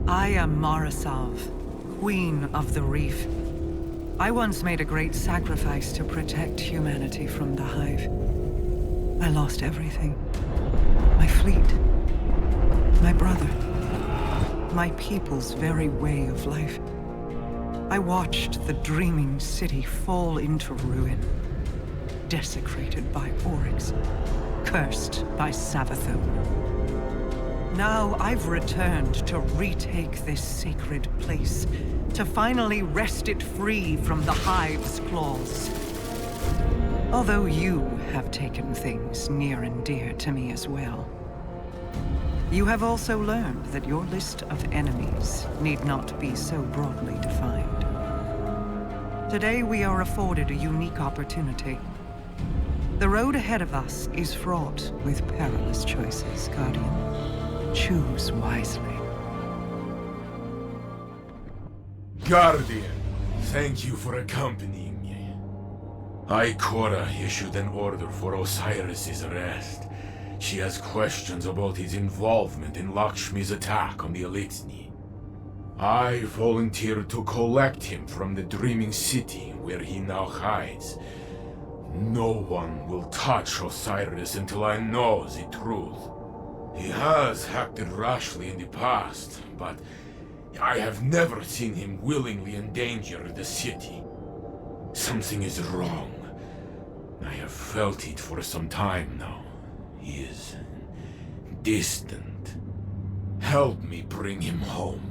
I am Mara Sov, Queen of the Reef. I once made a great sacrifice to protect humanity from the Hive. I lost everything. My fleet. My brother. My people's very way of life. I watched the dreaming city fall into ruin. Desecrated by Oryx. Cursed by Savathun. Now I've returned to retake this sacred place, to finally wrest it free from the Hive's claws. Although you have taken things near and dear to me as well. You have also learned that your list of enemies need not be so broadly defined. Today we are afforded a unique opportunity. The road ahead of us is fraught with perilous choices, Guardian. Choose wisely. Guardian, thank you for accompanying me. Ikora issued an order for Osiris's arrest. She has questions about his involvement in Lakshmi's attack on the Elixni. I volunteered to collect him from the Dreaming City where he now hides. No one will touch Osiris until I know the truth. He has acted rashly in the past, but I have never seen him willingly endanger the city. Something is wrong. I have felt it for some time now. He is distant. Help me bring him home.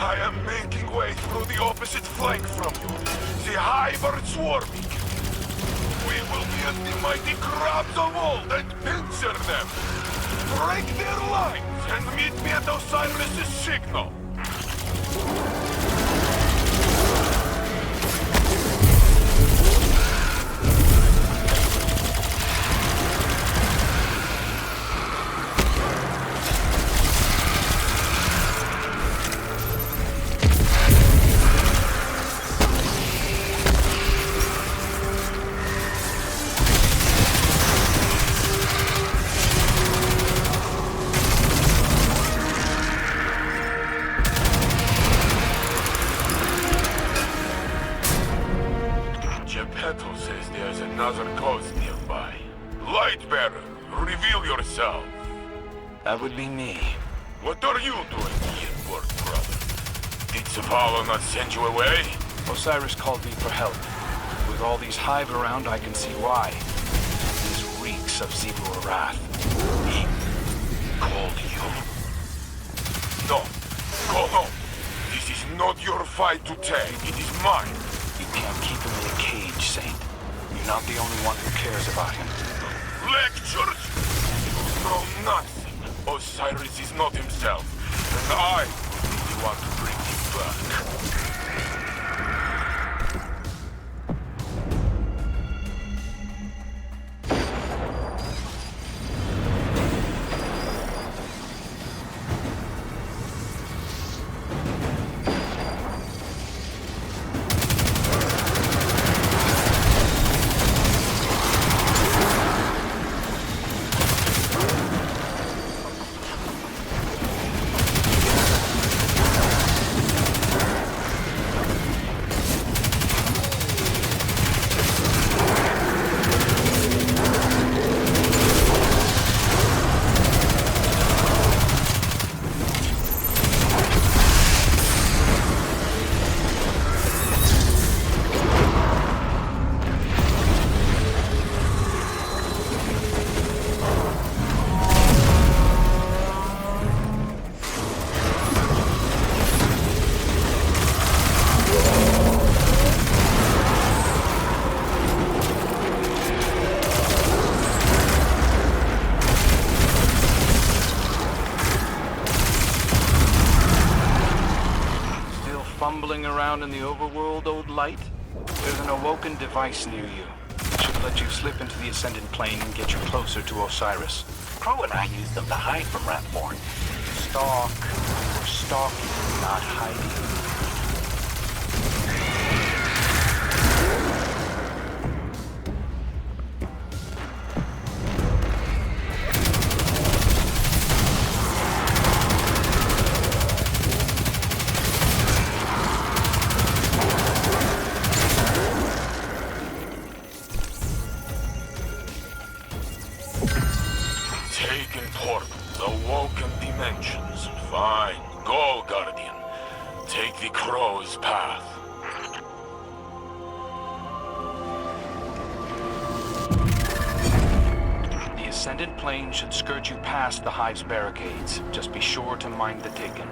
I am making way through the opposite flank from you. The Hive are swarming. We will be as the mighty crabs of old and pincer them. Break their lines and meet me at Osiris' signal. Says there's another ghost nearby. Lightbearer, reveal yourself. That would be me. What are you doing here, Word Brother? Did Zavala not send you away? Osiris called me for help. With all these Hive around, I can see why. This reeks of Zebul wrath. He called you. No, go home. This is not your fight to take. It is mine. You can't keep him in a cage, Saint. You're not the only one who cares about him. Lectures? You know nothing. Osiris is not himself, and I will be the one to bring him back. Fumbling around in the overworld, old light? There's an awoken device near you. It should let you slip into the Ascendant Plane and get you closer to Osiris. Crow and I used them to hide from Ratborn. Stalk. We're stalking, not hiding. Taken portals, awoken dimensions. Fine. Go, Guardian. Take the crow's path. The Ascendant Plane should skirt you past the Hive's barricades. Just be sure to mind the Taken.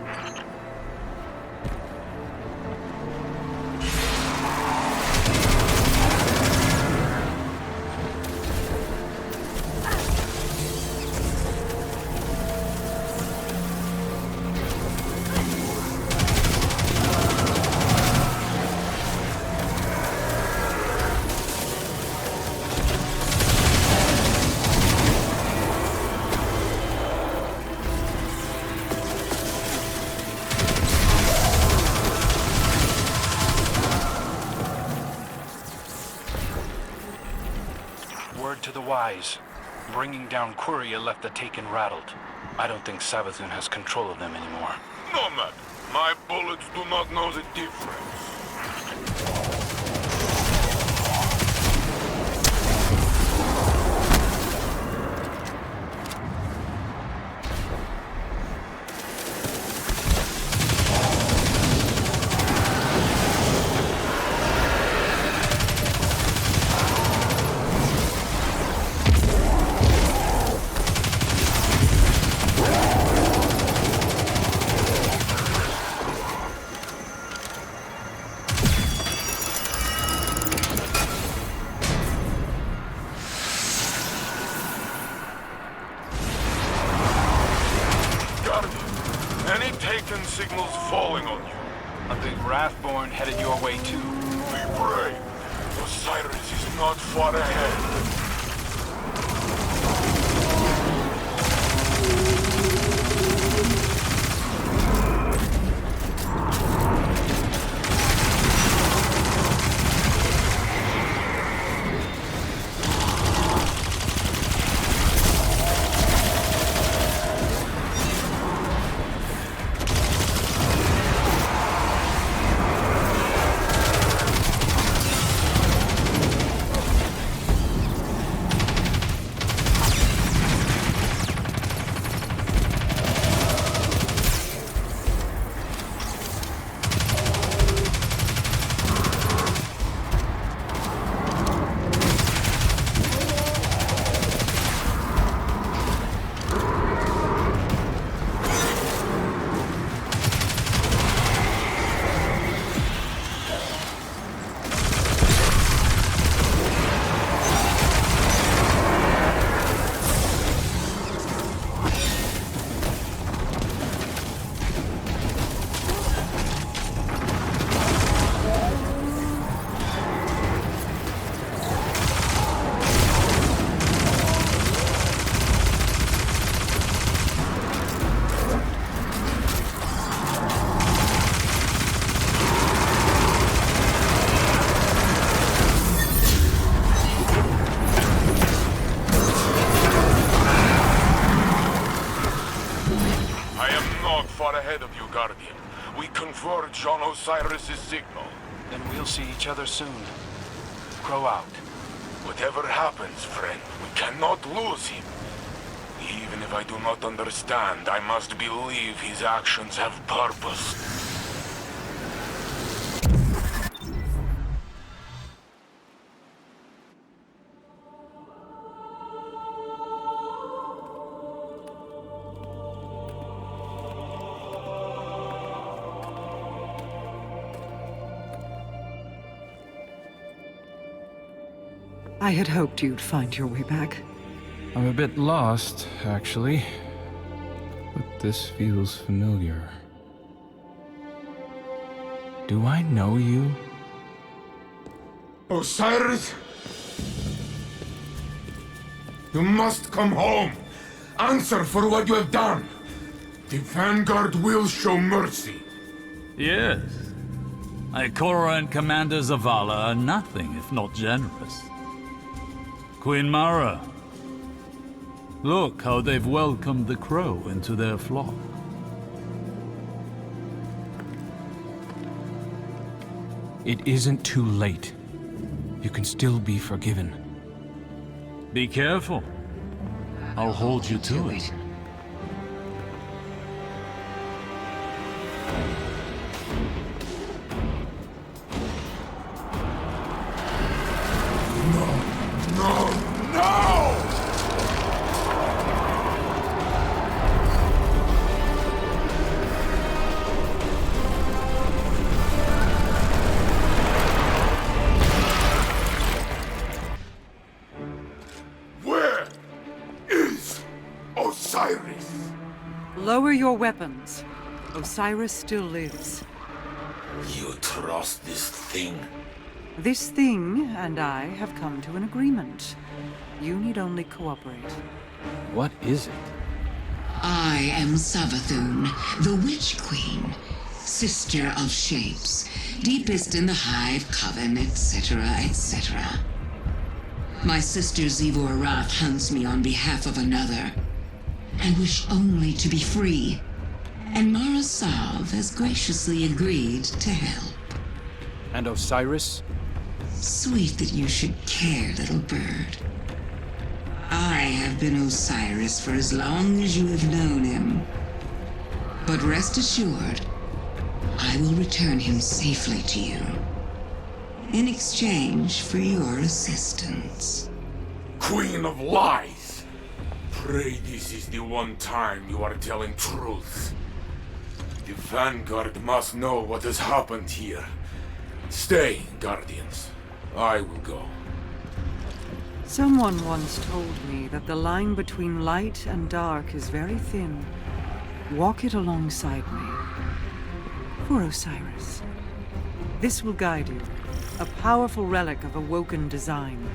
Word to the wise. Bringing down Quria left the Taken rattled. I don't think Savathun has control of them anymore. No matter. My bullets do not know the difference. Any Taken signals falling on you? A big Wrathborn headed your way too. Be brave. Osiris is not far ahead. Ahead of you, Guardian. We converge on Osiris' signal. Then we'll see each other soon. Crow out. Whatever happens, friend, we cannot lose him. Even if I do not understand, I must believe his actions have purpose. I had hoped you'd find your way back. I'm a bit lost, actually. But this feels familiar. Do I know you? Osiris? You must come home! Answer for what you have done! The Vanguard will show mercy! Yes. Ikora and Commander Zavala are nothing if not generous. Queen Mara, look how they've welcomed the crow into their flock. It isn't too late. You can still be forgiven. Be careful. I'll hold you to it. Where is Osiris? Lower your weapons. Osiris still lives. You trust this thing? This thing and I have come to an agreement. You need only cooperate. What is it? I am Savathun, the Witch Queen, sister of shapes, deepest in the Hive Coven, etc., etc. My sister Zivu Arath hunts me on behalf of another. I wish only to be free, and Mara Sov has graciously agreed to help. And Osiris? Sweet that you should care, little bird. I have been Osiris for as long as you have known him. But rest assured, I will return him safely to you, in exchange for your assistance. Queen of Lies! Pray this is the one time you are telling truth. The Vanguard must know what has happened here. Stay, Guardians. I will go. Someone once told me that the line between light and dark is very thin. Walk it alongside me. For Osiris. This will guide you. A powerful relic of awoken design.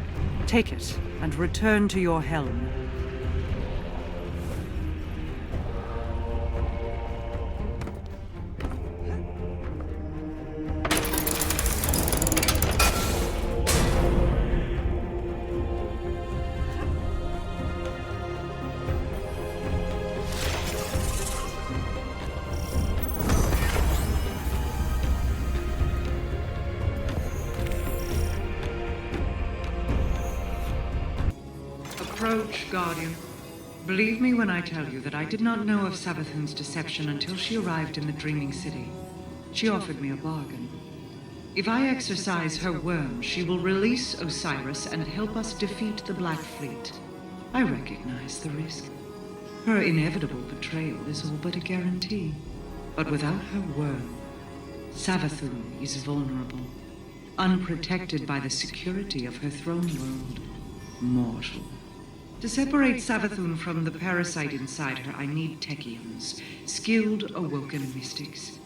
Take it and return to your helm. Approach, Guardian. Believe me when I tell you that I did not know of Savathun's deception until she arrived in the Dreaming City. She offered me a bargain. If I exercise her worm, she will release Osiris and help us defeat the Black Fleet. I recognize the risk. Her inevitable betrayal is all but a guarantee. But without her worm, Savathun is vulnerable, unprotected by the security of her throne world. Mortal. To separate Savathun from the parasite inside her, I need Techians, skilled awoken mystics.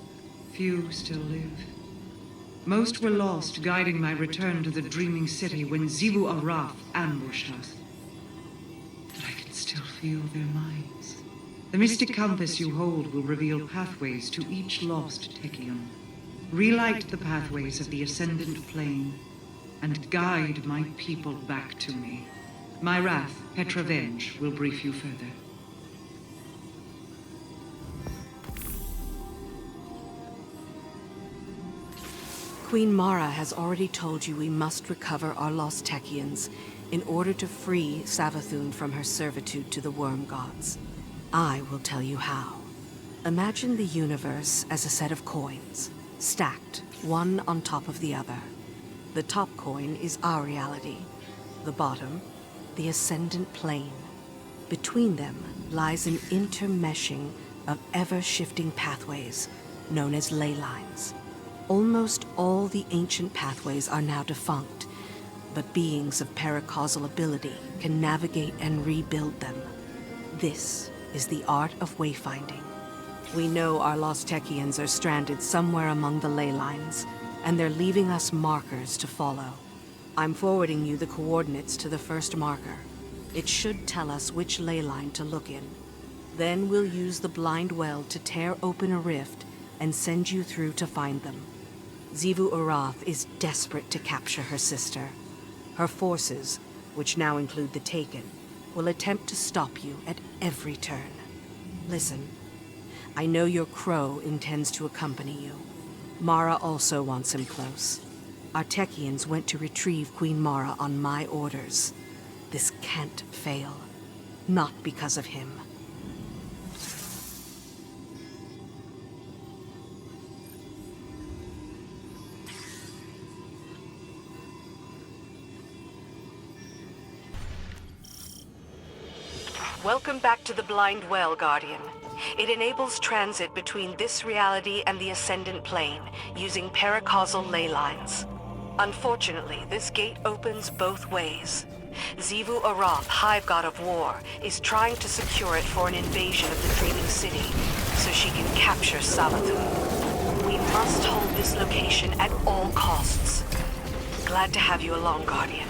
Few still live. Most were lost guiding my return to the Dreaming City when Zivu Arath ambushed us. But I can still feel their minds. The mystic compass you hold will reveal pathways to each lost Techion. Relight the pathways of the Ascendant Plane, and guide my people back to me. My wrath, Petravenge, will brief you further. Queen Mara has already told you we must recover our lost Techians in order to free Savathun from her servitude to the worm gods. I will tell you how. Imagine the universe as a set of coins, stacked, one on top of the other. The top coin is our reality. The bottom, the Ascendant Plane. Between them lies an intermeshing of ever-shifting pathways, known as ley lines. Almost all the ancient pathways are now defunct, but beings of paracausal ability can navigate and rebuild them. This is the art of wayfinding. We know our lost Techians are stranded somewhere among the ley lines, and they're leaving us markers to follow. I'm forwarding you the coordinates to the first marker. It should tell us which ley line to look in. Then we'll use the blind well to tear open a rift and send you through to find them. Xivu Arath is desperate to capture her sister. Her forces, which now include the Taken, will attempt to stop you at every turn. Listen, I know your crow intends to accompany you. Mara also wants him close. Our Techians went to retrieve Queen Mara on my orders. This can't fail. Not because of him. Welcome back to the Blind Well, Guardian. It enables transit between this reality and the Ascendant Plane, using paracausal ley lines. Unfortunately, this gate opens both ways. Xivu Arath, Hive God of War, is trying to secure it for an invasion of the Dreaming City, so she can capture Savathun. We must hold this location at all costs. Glad to have you along, Guardian.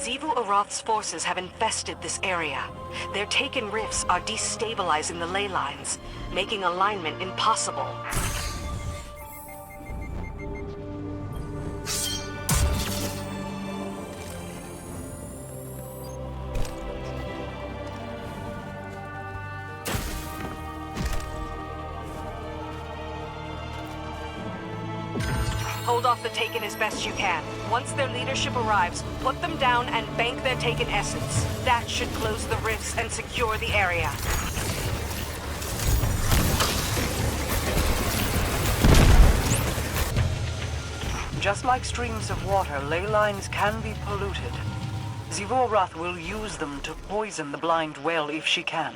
Xivu Arath's forces have infested this area. Their Taken rifts are destabilizing the ley lines, making alignment impossible. Hold off the Taken as best you can. Once their leadership arrives, put them down and bank their Taken essence. That should close the rifts and secure the area. Just like streams of water, ley lines can be polluted. Xivu Arath will use them to poison the Blind Well if she can.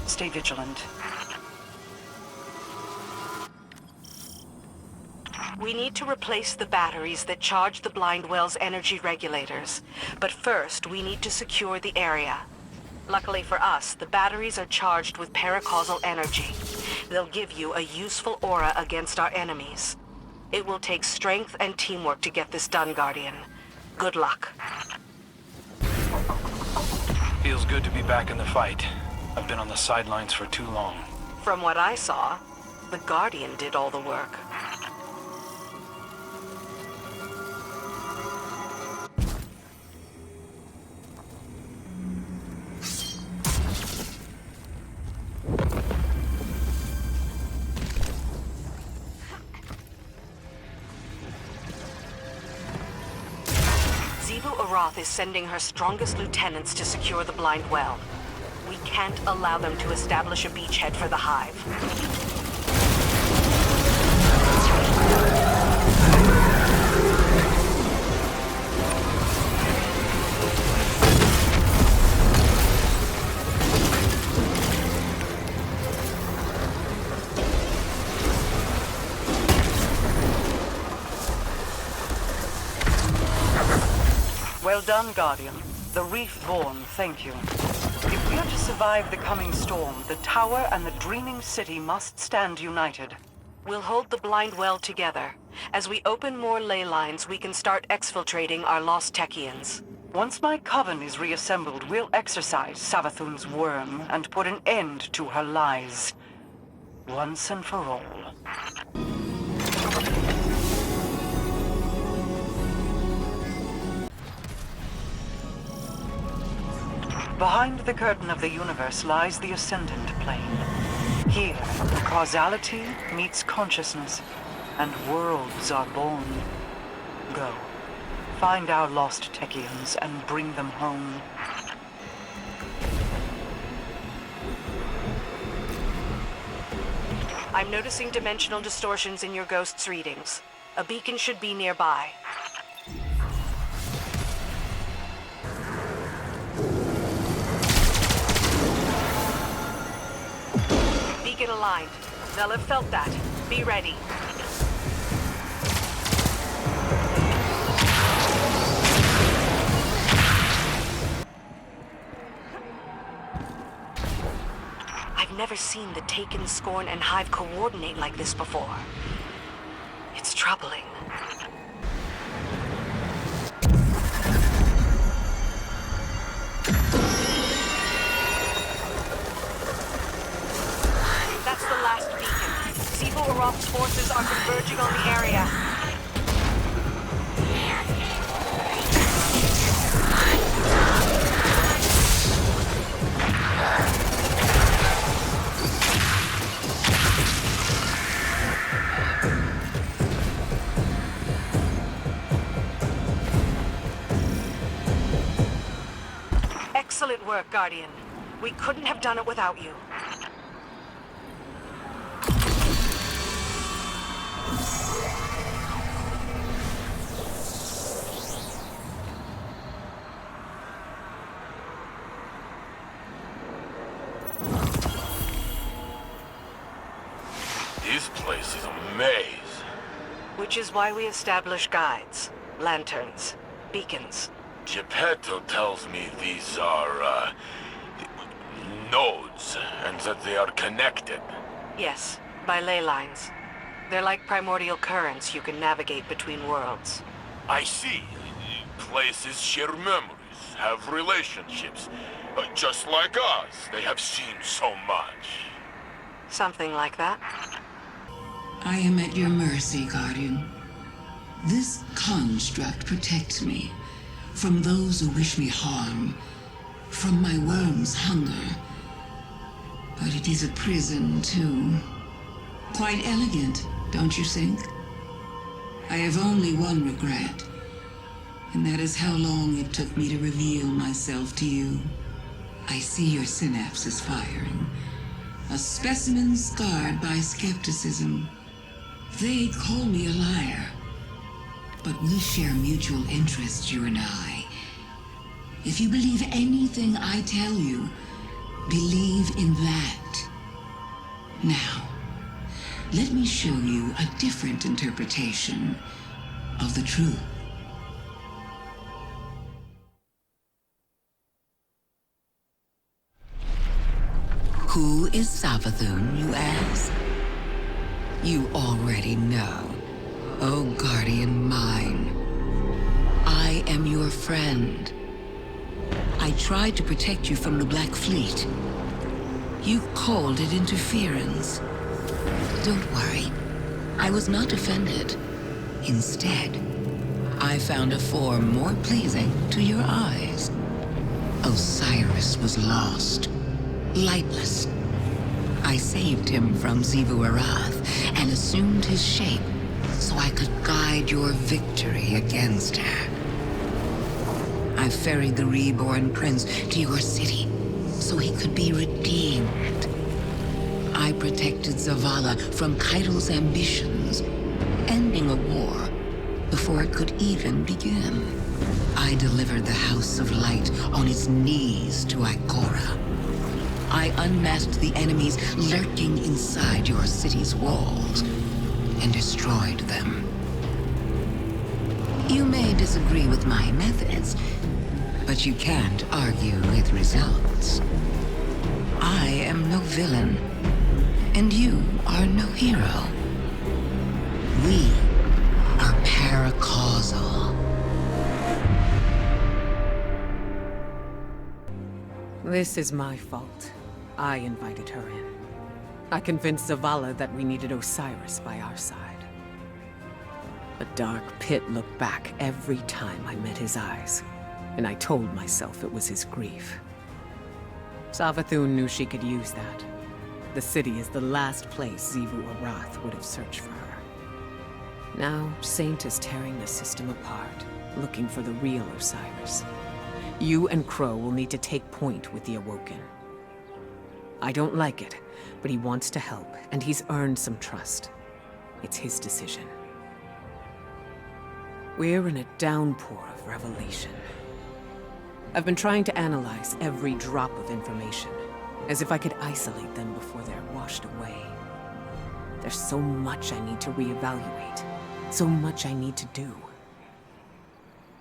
Stay vigilant. We need to replace the batteries that charge the Blind Well's energy regulators. But first, we need to secure the area. Luckily for us, the batteries are charged with paracausal energy. They'll give you a useful aura against our enemies. It will take strength and teamwork to get this done, Guardian. Good luck. Feels good to be back in the fight. I've been on the sidelines for too long. From what I saw, the Guardian did all the work. Xivu Arath is sending her strongest lieutenants to secure the Blind Well. We can't allow them to establish a beachhead for the Hive. Well done, Guardian. The Reef-born, thank you. If we are to survive the coming storm, the Tower and the Dreaming City must stand united. We'll hold the Blind Well together. As we open more ley lines, we can start exfiltrating our lost Techians. Once my coven is reassembled, we'll exorcise Savathun's worm and put an end to her lies. Once and for all. Behind the curtain of the universe lies the Ascendant Plane. Here, causality meets consciousness, and worlds are born. Go. Find our lost Techians and bring them home. I'm noticing dimensional distortions in your ghost's readings. A beacon should be nearby. Beacon aligned. They'll have felt that. Be ready. I've never seen the Taken, Scorn, and Hive coordinate like this before. It's troubling. That's the last beacon. Zivu Araf's forces are converging on the area. Excellent work, Guardian. We couldn't have done it without you. This place is a maze. Which is why we establish guides, lanterns, beacons. Geppetto tells me these are, nodes, and that they are connected. Yes, by ley lines. They're like primordial currents you can navigate between worlds. I see. Places share memories, have relationships. Just like us, they have seen so much. Something like that. I am at your mercy, Guardian. This construct protects me from those who wish me harm, from my worm's hunger. But it is a prison, too. Quite elegant, don't you think? I have only one regret, and that is how long it took me to reveal myself to you. I see your synapses firing. A specimen scarred by skepticism. They call me a liar. But we share mutual interests, you and I. If you believe anything I tell you, believe in that. Now, let me show you a different interpretation of the truth. Who is Savathun, you ask? You already know. Oh, Guardian mine. I am your friend. I tried to protect you from the Black Fleet. You called it interference. Don't worry. I was not offended. Instead, I found a form more pleasing to your eyes. Osiris was lost. Lightless. I saved him from Zivu Arath and assumed his shape so I could guide your victory against her. I ferried the reborn prince to your city so he could be redeemed. I protected Zavala from Kaido's ambitions, ending a war before it could even begin. I delivered the House of Light on its knees to Ikora. I unmasked the enemies lurking inside your city's walls and destroyed them. You may disagree with my methods, but you can't argue with results. I am no villain, and you are no hero. We are paracausal. This is my fault. I invited her in. I convinced Zavala that we needed Osiris by our side. A dark pit looked back every time I met his eyes, and I told myself it was his grief. Savathun knew she could use that. The city is the last place Zivu Arath would have searched for her. Now, Saint is tearing the system apart, looking for the real Osiris. You and Crow will need to take point with the Awoken. I don't like it, but he wants to help, and he's earned some trust. It's his decision. We're in a downpour of revelation. I've been trying to analyze every drop of information, as if I could isolate them before they're washed away. There's so much I need to reevaluate, so much I need to do.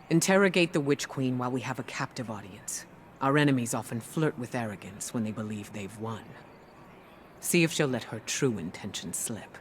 Interrogate the Witch Queen while we have a captive audience. Our enemies often flirt with arrogance when they believe they've won. See if she'll let her true intentions slip.